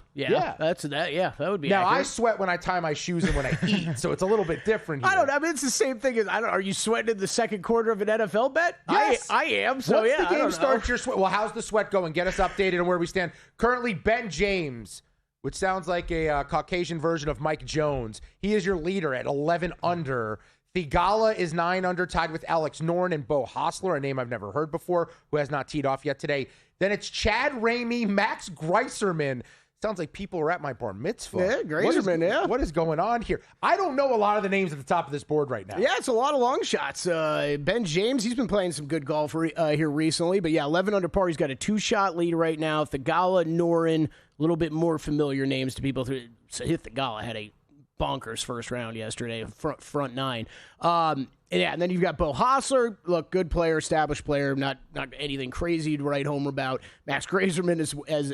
That's that. Yeah, that would be. Now accurate. I sweat when I tie my shoes and when I eat, so it's a little bit different here. I don't know. I mean, it's the same thing as Are you sweating in the second quarter of an NFL bet? Yes, I am. So once yeah, the game starts, your sweat. Well, how's the sweat going? Get us updated on where we stand. Currently, Ben James, which sounds like a Caucasian version of Mike Jones. He is your leader at 11 under. Thigala is 9 under, tied with Alex Noren and Bo Hostler, a name I've never heard before, who has not teed off yet today. Then it's Chad Ramey, Max Greiserman. Sounds like people are at my bar mitzvah. Yeah, Greiserman, What is going on here? I don't know a lot of the names at the top of this board right now. Yeah, it's a lot of long shots. Ben James, he's been playing some good golf here recently. But yeah, 11 under par. He's got a 2-shot lead right now. Thigala, Noren, a little bit more familiar names to people. Thigala had a bonkers first round yesterday, front 9. And then you've got Bo Hostler. Look, good player, established player, not anything crazy to write home about. Max Greiserman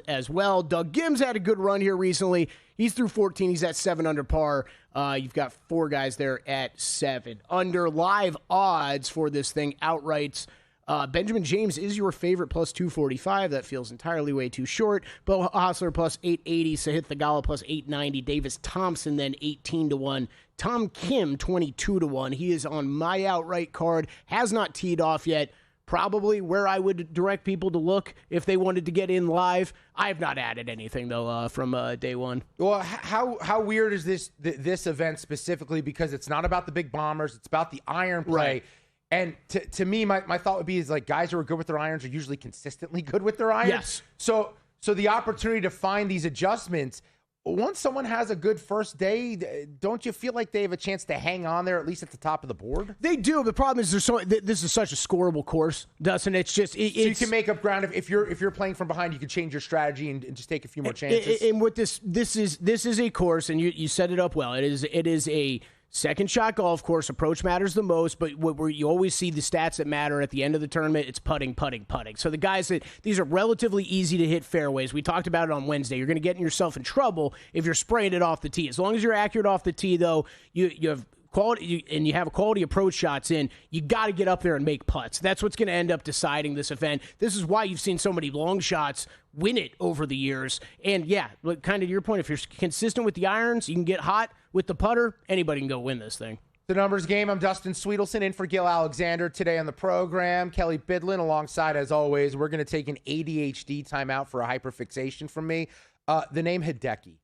as well. Doug Gims had a good run here recently. He's through 14. He's at 7 under par. You've got 4 guys there at 7 under. Live odds for this thing, outrights. Benjamin James is your favorite, plus 245. That feels entirely way too short. Bo Hostler plus 880. Sahith Thigala plus 890. Davis Thompson then 18-1. Tom Kim 22-1. He is on my outright card. Has not teed off yet. Probably where I would direct people to look if they wanted to get in live. I have not added anything though from day one. Well, how weird is this event specifically? Because it's not about the big bombers. It's about the iron play. Right. And to me, my thought would be is like guys who are good with their irons are usually consistently good with their irons. Yes. So the opportunity to find these adjustments, once someone has a good first day, don't you feel like they have a chance to hang on there at least at the top of the board? They do. The problem is this is such a scoreable course, Dustin. It's just so you can make up ground if you're playing from behind, you can change your strategy and just take a few more chances. And with this is a course, and you set it up well. It is a second shot golf course. Approach matters the most, but where you always see the stats that matter at the end of the tournament, it's putting. So the guys these are relatively easy to hit fairways. We talked about it on Wednesday. You're going to get yourself in trouble if you're spraying it off the tee. As long as you're accurate off the tee, though, you have quality and you have a quality approach shots in, you got to get up there and make putts. That's what's going to end up deciding this event. This is why you've seen so many long shots win it over the years. And yeah, kind of your point, if you're consistent with the irons, you can get hot with the putter, anybody can go win this thing. The numbers game. I'm Dustin Sweetelson in for Gil Alexander today on the program. Kelly Bidlin alongside, as always. We're going to take an ADHD timeout for a hyperfixation from me. The name Hideki.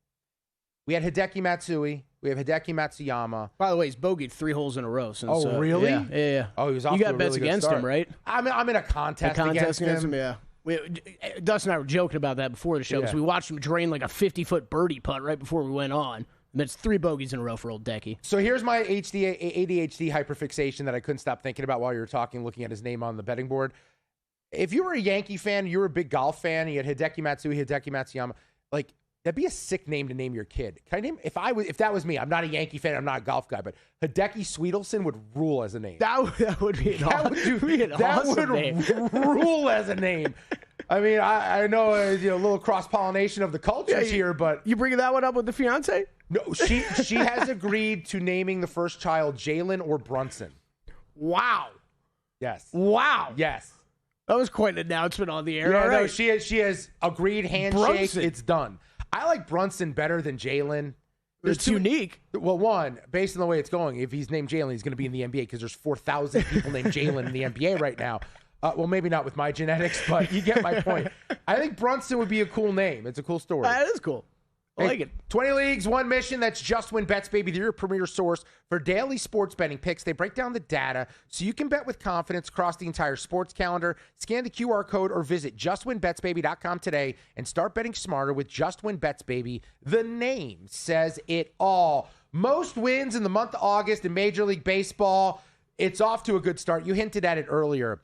We had Hideki Matsui. We have Hideki Matsuyama. By the way, he's bogeyed 3 holes in a row. Since, really? Yeah. Oh, he was off You to got a bets really good against start. him, right? I'm in a contest against him. Yeah. Dustin and I were joking about that before the show because we watched him drain like a 50-foot birdie putt right before we went on. And that's 3 bogeys in a row for old Decky. So here's my ADHD hyperfixation that I couldn't stop thinking about while you were talking, looking at his name on the betting board. If you were a Yankee fan, you were a big golf fan, you had Hideki Matsui, Hideki Matsuyama, like, that'd be a sick name to name your kid. Can I name if that was me? I'm not a Yankee fan. I'm not a golf guy, but Hideki Sweetelson would rule as a name. That would be an awesome name. Rule as a name. I mean, I know a little cross pollination of the cultures here, but you bringing that one up with the fiance? No, she has agreed to naming the first child Jalen or Brunson. Wow. Yes. Wow. Yes. That was quite an announcement on the air. Yeah, All right. no, she has agreed. Handshake. Brunson. It's done. I like Brunson better than Jalen. It's unique. Well, one, based on the way it's going, if he's named Jalen, he's going to be in the NBA because there's 4,000 people named Jalen in the NBA right now. Well, maybe not with my genetics, but you get my point. I think Brunson would be a cool name. It's a cool story. That is cool. I like it. 20 leagues, one mission. That's Just Win Bets, baby. They're your premier source for daily sports betting picks. They break down the data so you can bet with confidence across the entire sports calendar. Scan the QR code or visit justwinbetsbaby.com today and start betting smarter with Just Win Bets, baby. The name says it all. Most wins in the month of August in Major League Baseball. It's off to a good start. You hinted at it earlier.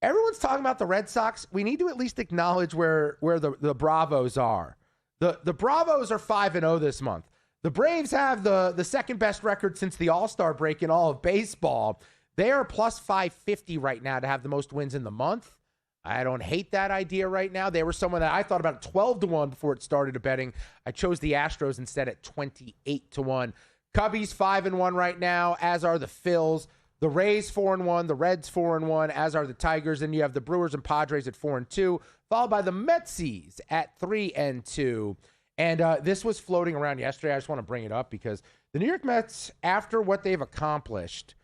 Everyone's talking about the Red Sox. We need to at least acknowledge where the Bravos are. The Bravos are 5-0 this month. The Braves have the second best record since the All-Star break in all of baseball. They are plus 550 right now to have the most wins in the month. I don't hate that idea right now. They were someone that I thought about 12-1 before it started betting. I chose the Astros instead at 28-1. Cubbies 5-1 right now, as are the Phils. The Rays 4-1, the Reds 4-1, as are the Tigers, and you have the Brewers and Padres at 4-2, followed by the Metsies at 3-2. And this was floating around yesterday. I just want to bring it up because the New York Mets, after what they've accomplished,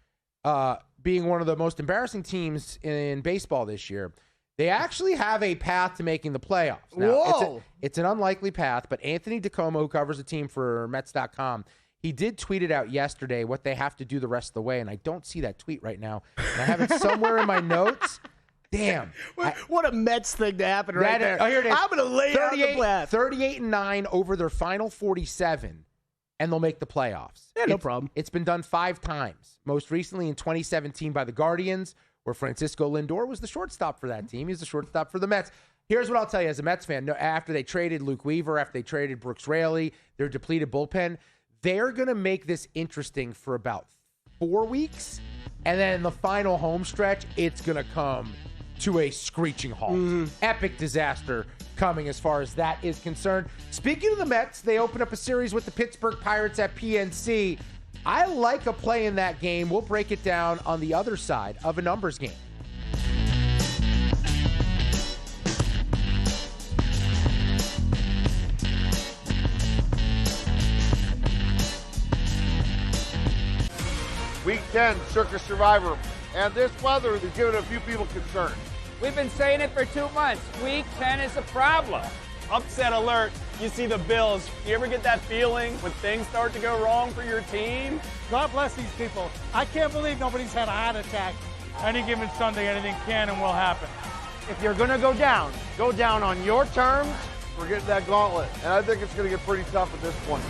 being one of the most embarrassing teams in baseball this year, they actually have a path to making the playoffs. Now, it's an unlikely path, but Anthony DeComo, who covers the team for Mets.com, he did tweet it out yesterday what they have to do the rest of the way, and I don't see that tweet right now. And I have it somewhere in my notes. Damn. What a Mets thing to happen right there. Oh, here it is. I'm going to lay out the blast. 38-9 over their final 47, and they'll make the playoffs. Yeah, no problem. It's been done 5 times, most recently in 2017 by the Guardians, where Francisco Lindor was the shortstop for that team. He's the shortstop for the Mets. Here's what I'll tell you as a Mets fan. After they traded Luke Weaver, after they traded Brooks Raley, their depleted bullpen, they're going to make this interesting for about 4 weeks. And then in the final home stretch, it's going to come to a screeching halt. Epic disaster coming as far as that is concerned. Speaking of the Mets, they opened up a series with the Pittsburgh Pirates at PNC. I like a play in that game. We'll break it down on the other side of a numbers game. Week 10, Circus Survivor. And this weather is giving a few people concern. We've been saying it for 2 months. Week 10 is a problem. Upset alert. You see the Bills. You ever get that feeling when things start to go wrong for your team? God bless these people. I can't believe nobody's had a heart attack. Any given Sunday, anything can and will happen. If you're going to go down on your terms. We're getting that gauntlet. And I think it's going to get pretty tough at this point.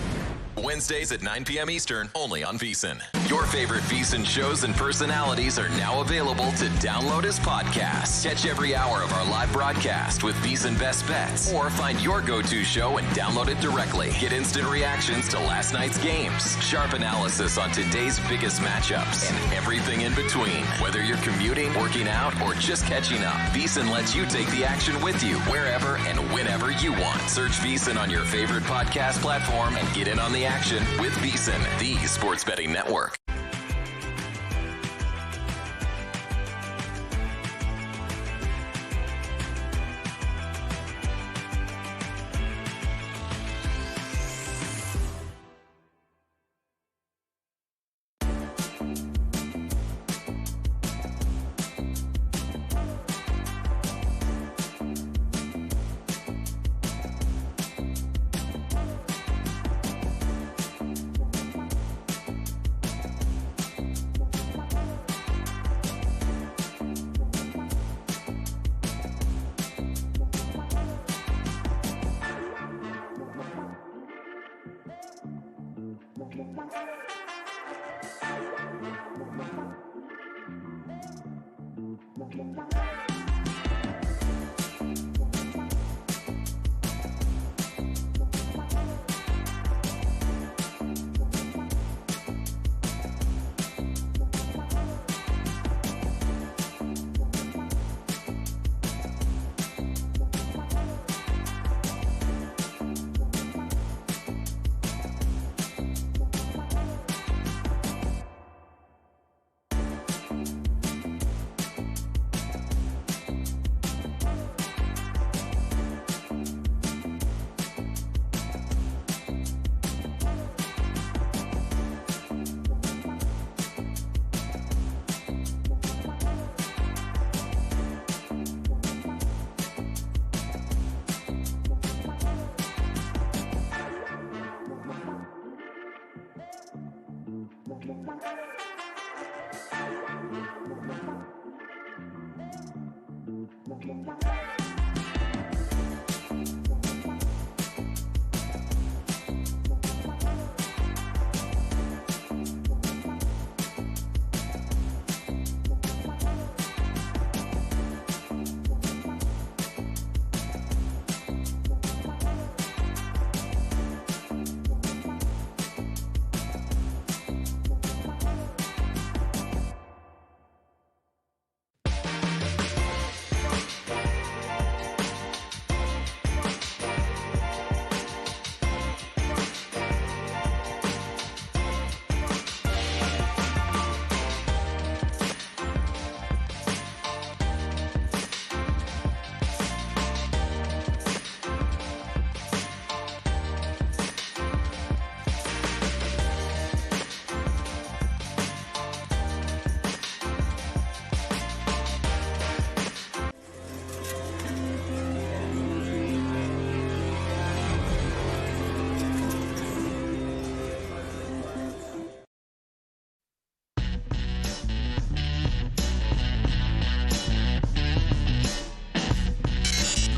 Wednesdays at 9 p.m. Eastern, only on VSiN. Your favorite VSiN shows and personalities are now available to download as podcasts. Catch every hour of our live broadcast with VSiN Best Bets, or find your go-to show and download it directly. Get instant reactions to last night's games, sharp analysis on today's biggest matchups, and everything in between. Whether you're commuting, working out, or just catching up, VSiN lets you take the action with you wherever and whenever you want. Search VSiN on your favorite podcast platform and get in on the action with VSiN, the sports betting network.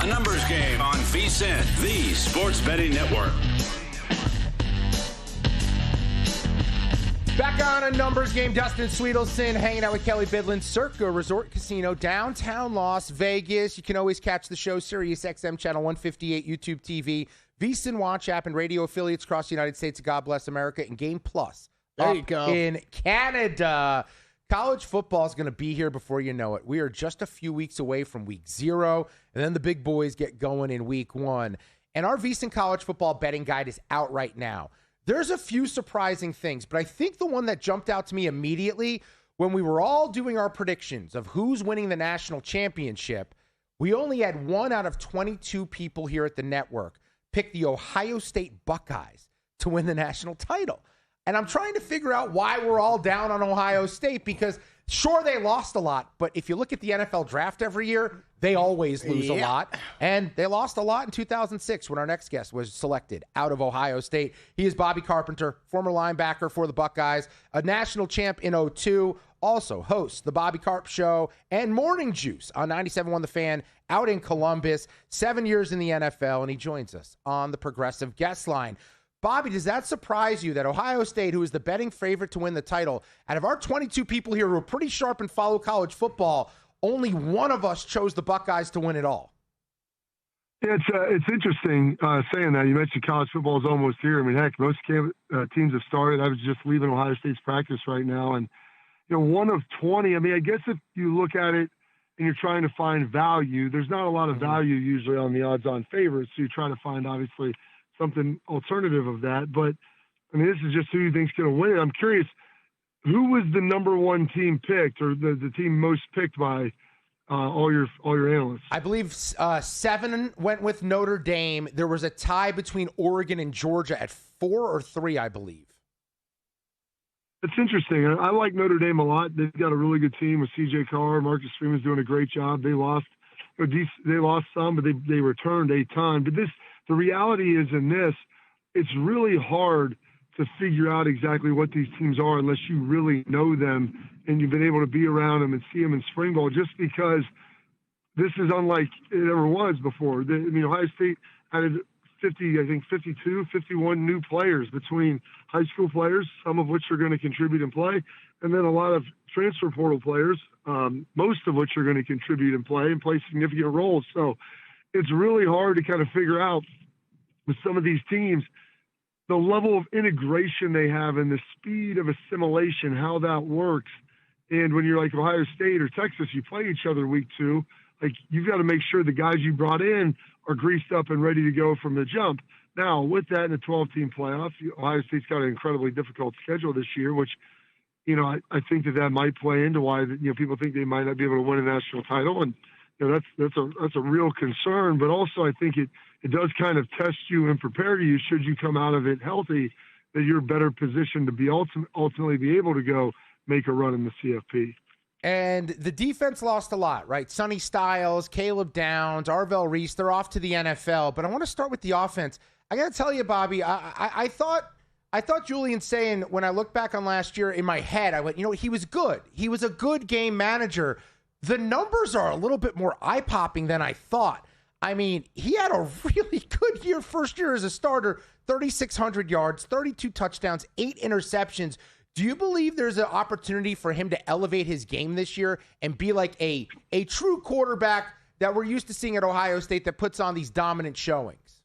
A numbers game on VSiN, the sports betting network. Back on a numbers game, Dustin Sweetelson hanging out with Kelly Bidlin, Circa Resort Casino, downtown Las Vegas. You can always catch the show, Sirius XM Channel 158, YouTube TV, VSiN Watch app, and radio affiliates across the United States. God bless America, and Game Plus there you go. In Canada. College football is going to be here before you know it. We are just a few weeks away from week 0, and then the big boys get going in week 1. And our VSiN college football betting guide is out right now. There's a few surprising things, but I think the one that jumped out to me immediately when we were all doing our predictions of who's winning the national championship, we only had 1 out of 22 people here at the network pick the Ohio State Buckeyes to win the national title. And I'm trying to figure out why we're all down on Ohio State because, sure, they lost a lot, but if you look at the NFL draft every year, they always lose a lot. And they lost a lot in 2006 when our next guest was selected out of Ohio State. He is Bobby Carpenter, former linebacker for the Buckeyes, a national champ in 2002, also hosts the Bobby Carp Show and Morning Juice on 97.1 The Fan out in Columbus, 7 years in the NFL, and he joins us on the Progressive Guest Line. Bobby, does that surprise you that Ohio State, who is the betting favorite to win the title, out of our 22 people here who are pretty sharp and follow college football, only one of us chose the Buckeyes to win it all? Yeah, it's interesting saying that. You mentioned college football is almost here. I mean, heck, most teams have started. I was just leaving Ohio State's practice right now. And, 1 of 20, I mean, I guess if you look at it and you're trying to find value, there's not a lot of value usually on the odds-on favorites. So you try to find, obviously, something alternative of that. But, I mean, this is just who you think's going to win it. I'm curious, who was the number 1 team picked or the team most picked by all your analysts? I believe 7 went with Notre Dame. There was a tie between Oregon and Georgia at 4 or 3, I believe. It's interesting. I like Notre Dame a lot. They've got a really good team with C.J. Carr. Marcus Freeman's doing a great job. They lost some, but they returned a ton. But the reality is in this, it's really hard to figure out exactly what these teams are unless you really know them and you've been able to be around them and see them in spring ball, just because this is unlike it ever was before. Ohio State added 51 new players between high school players, some of which are going to contribute and play, and then a lot of transfer portal players, most of which are going to contribute and play significant roles. So it's really hard to kind of figure out with some of these teams the level of integration they have and the speed of assimilation, how that works. And when you're like Ohio State or Texas, you play each other week 2. Like, you've got to make sure the guys you brought in are greased up and ready to go from the jump. Now, with that in the 12-team playoff, Ohio State's got an incredibly difficult schedule this year, which, I think that might play into why, people think they might not be able to win a national title. And, that's a real concern. But also I think it does kind of test you and prepare you, should you come out of it healthy, that you're better positioned to be ultimately be able to go make a run in the CFP. And the defense lost a lot, right? Sonny Styles, Caleb Downs, Arvell Reese, they're off to the NFL. But I want to start with the offense. I got to tell you, Bobby, I thought Julian saying, when I look back on last year in my head, I went, he was good. He was a good game manager. The numbers are a little bit more eye-popping than I thought. I mean, he had a really good year, first year as a starter, 3,600 yards, 32 touchdowns, 8 interceptions. Do you believe there's an opportunity for him to elevate his game this year and be like a true quarterback that we're used to seeing at Ohio State that puts on these dominant showings?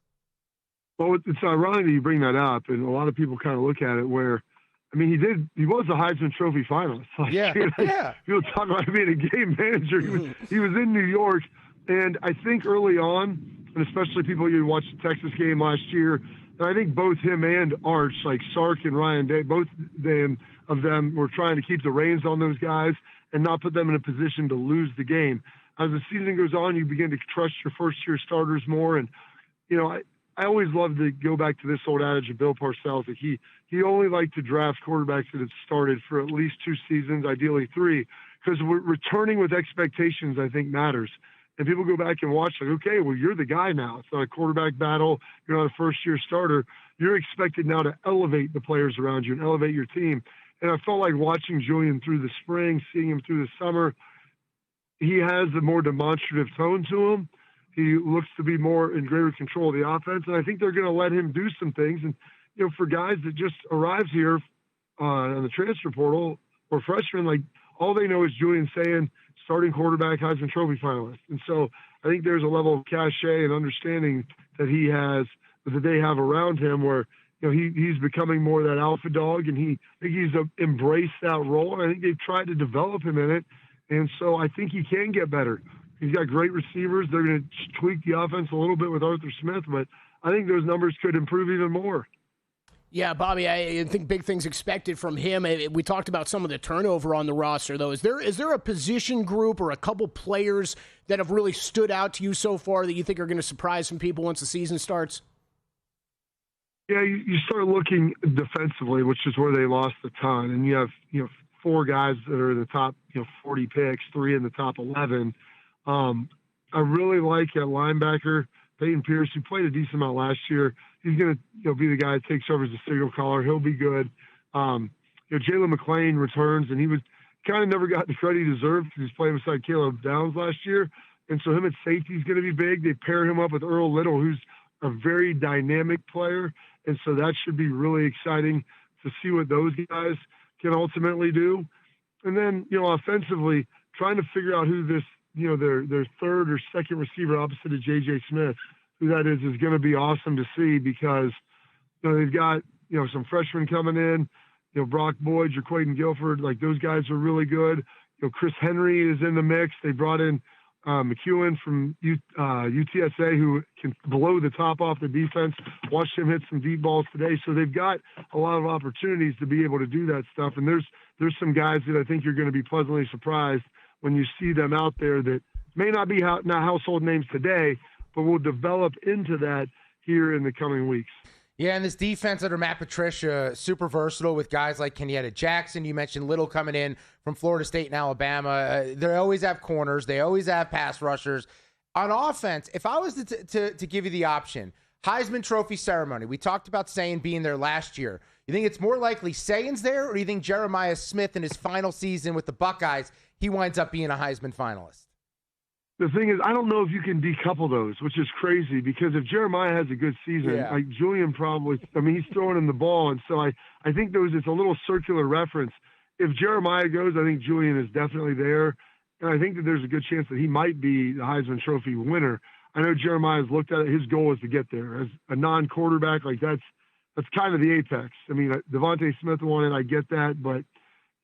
Well, it's ironic that you bring that up, and a lot of people kind of look at it where, I mean, he was a Heisman Trophy finalist. Yeah. People talk about him being a game manager. He was in New York, and I think early on, and especially people who watched the Texas game last year, and I think both him and Arch, like Sark and Ryan Day, both of them were trying to keep the reins on those guys and not put them in a position to lose the game. As the season goes on, you begin to trust your first-year starters more, and I always love to go back to this old adage of Bill Parcells that he only liked to draft quarterbacks that had started for at least 2 seasons, ideally 3, because returning with expectations, I think, matters. And people go back and watch, like, okay, well, you're the guy now. It's not a quarterback battle. You're not a first-year starter. You're expected now to elevate the players around you and elevate your team. And I felt like watching Julian through the spring, seeing him through the summer, he has a more demonstrative tone to him. He looks to be more in greater control of the offense, and I think they're going to let him do some things. And, for guys that just arrives here on the transfer portal or freshmen, like all they know is Julian saying starting quarterback, Heisman Trophy finalist. And so I think there's a level of cachet and understanding that that they have around him where, he's becoming more that alpha dog, and I think he's embraced that role. And I think they've tried to develop him in it. And so I think he can get better. He's got great receivers. They're going to tweak the offense a little bit with Arthur Smith, but I think those numbers could improve even more. Yeah, Bobby, I think big things expected from him. We talked about some of the turnover on the roster, though. Is there a position group or a couple players that have really stood out to you so far that you think are going to surprise some people once the season starts? Yeah, you start looking defensively, which is where they lost a ton, and you have 4 guys that are in the top 40 picks, 3 in the top 11. I really like at linebacker Peyton Pierce, who played a decent amount last year. He's going to be the guy that takes over as a signal caller. He'll be good. Jalen McClain returns, and he was kind of never got the credit he deserved because he's playing beside Caleb Downs last year. And so him at safety is going to be big. They pair him up with Earl Little, who's a very dynamic player. And so that should be really exciting to see what those guys can ultimately do. And then, offensively, trying to figure out who this, their third or second receiver opposite of J.J. Smith, who that is going to be awesome to see because, they've got, some freshmen coming in, Brock Boyd, Jaquaden Guilford, like those guys are really good. Chris Henry is in the mix. They brought in McEwen from UTSA, who can blow the top off the defense. Watched him hit some deep balls today. So they've got a lot of opportunities to be able to do that stuff. And there's some guys that I think you're going to be pleasantly surprised when you see them out there that may not be not household names today, but will develop into that here in the coming weeks. Yeah, and this defense under Matt Patricia, super versatile with guys like Kenyatta Jackson. You mentioned Little coming in from Florida State and Alabama. They always have corners. They always have pass rushers. On offense, if I was to give you the option, Heisman Trophy ceremony, we talked about Sayin being there last year. You think it's more likely Sayin's there, or do you think Jeremiah Smith in his final season with the Buckeyes, he winds up being a Heisman finalist? The thing is, I don't know if you can decouple those, which is crazy because if Jeremiah has a good season, like Julian he's throwing him the ball. And so I think it's a little circular reference. If Jeremiah goes, I think Julian is definitely there. And I think that there's a good chance that he might be the Heisman Trophy winner. I know Jeremiah's looked at it. His goal is to get there. As a non-quarterback, like that's kind of the apex. I mean, Devontae Smith won it. I get that. But,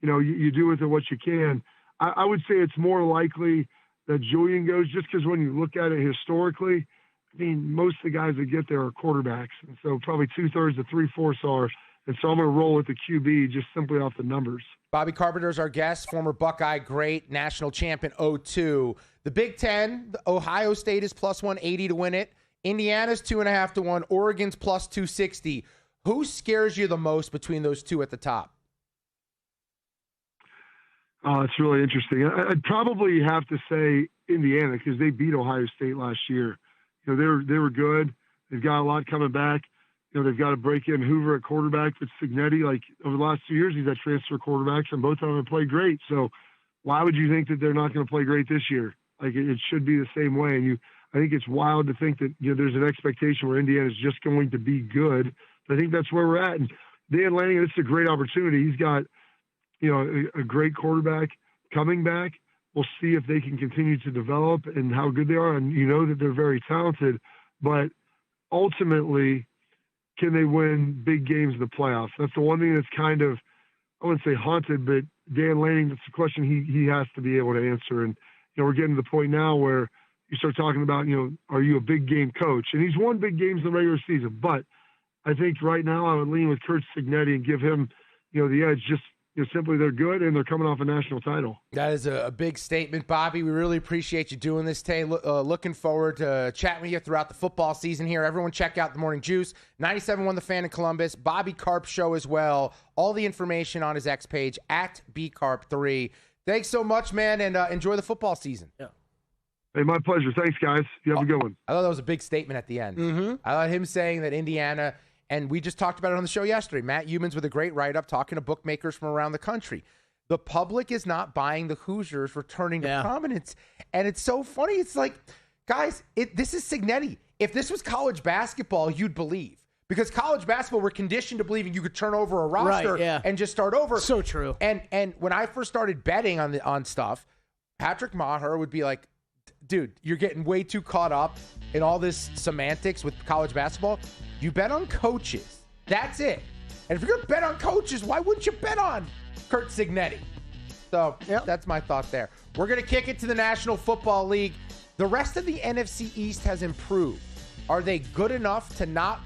you do with it what you can. I would say it's more likely that Julian goes just because when you look at it historically, I mean, most of the guys that get there are quarterbacks. And so probably 2/3 to 3/4 are. And so I'm going to roll with the QB just simply off the numbers. Bobby Carpenter is our guest, former Buckeye great, national champion 02. The Big Ten, Ohio State is plus 180 to win it. Indiana's 2.5 to 1. Oregon's plus 260. Who scares you the most between those two at the top? It's really interesting. I'd probably have to say Indiana because they beat Ohio State last year. They were good. They've got a lot coming back. They've got to break in Hoover at quarterback, but Cignetti, like over the last 2 years, he's had transfer quarterbacks, and both of them have played great. So why would you think that they're not going to play great this year? Like it should be the same way. And I think it's wild to think that there's an expectation where Indiana is just going to be good. But I think that's where we're at. And Dan Lanning, this is a great opportunity. He's got a great quarterback coming back. We'll see if they can continue to develop and how good they are. And that they're very talented, but ultimately, can they win big games in the playoffs? That's the one thing that's kind of, I wouldn't say haunted, but Dan Lanning, that's the question he has to be able to answer. And, we're getting to the point now where you start talking about, are you a big game coach? And he's won big games in the regular season, but I think right now I would lean with Kurt Cignetti and give him, the edge. Just simply they're good and they're coming off a national title. That is a big statement, Bobby. We really appreciate you doing this today. Looking forward to chatting with you throughout the football season here. Everyone check out The Morning Juice, 97.1 The Fan in Columbus, Bobby Carp Show as well. All the information on his X page, at BCarp3. Thanks so much, man, and enjoy the football season. Yeah. Hey, my pleasure. Thanks, guys. You have a good one. I thought that was a big statement at the end. Mm-hmm. I thought him saying that Indiana, and we just talked about it on the show yesterday, Matt Humans with a great write-up talking to bookmakers from around the country. The public is not buying the Hoosiers returning to prominence. And it's so funny. It's like Guys, this is Cignetti. If this was college basketball, you'd believe. Because college basketball, we're conditioned to believing you could turn over a roster and just start over. So true. And when I first started betting on stuff, Patrick Maher would be like, dude, you're getting way too caught up in all this semantics with college basketball. You bet on coaches. That's it. And if you're going to bet on coaches, why wouldn't you bet on Curt Cignetti? So that's my thought there. We're going to kick it to the National Football League. The rest of the NFC East has improved. Are they good enough to not